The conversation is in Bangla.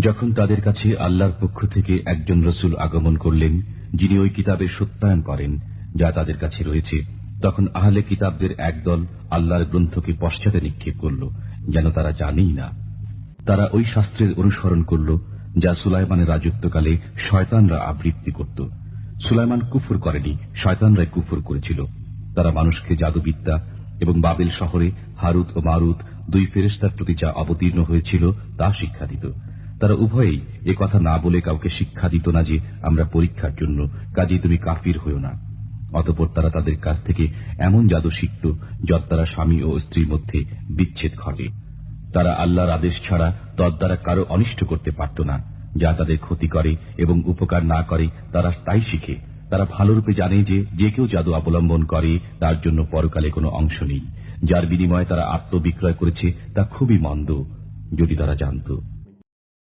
যখন তাদের কাছে আল্লাহর পক্ষ থেকে একজন রসুল আগমন করলেন, যিনি ওই কিতাবের সত্যায়ন করেন যা তাদের কাছে রয়েছে, তখন আহলে কিতাবদের একদল আল্লাহর গ্রন্থকে পশ্চাতে নিক্ষেপ করল, যেন তারা জানেই না। তারা ওই শাস্ত্রের অনুসরণ করল যা সুলাইমানের রাজত্বকালে শয়তানরা আবৃত্তি করত। সুলাইমান কুফর করেনি, শয়তানরাই কুফর করেছিল। তারা মানুষকে জাদুবিদ্যা এবং বাবেল শহরে হারুত ও মারুত দুই ফেরেশতার প্রতি যা অবতীর্ণ হয়েছিল তা শিক্ষা দিত। তারা উভয়েই এ কথা না বলে কাউকে শিক্ষা দিত না যে আমরা পরীক্ষার জন্য, কাজেই তুমি কাফির হইও না। অতঃপর তারা তাদের কাছ থেকে এমন জাদু শিখত যার দ্বারা স্বামী ও স্ত্রীর মধ্যে বিচ্ছেদ ঘটে। তারা আল্লাহর আদেশ ছাড়া তদ্বারা কারো অনিষ্ট করতে পারত না। যা তাদের ক্ষতি করে এবং উপকার না করে তারা তাই শিখে। তারা ভালোরূপে জানে যে যে কেউ জাদু অবলম্বন করে তার জন্য পরকালে কোনো অংশ নেই। যার বিনিময়ে তারা আত্মবিক্রয় করেছে তা খুবই মন্দ, যদি তারা জানত।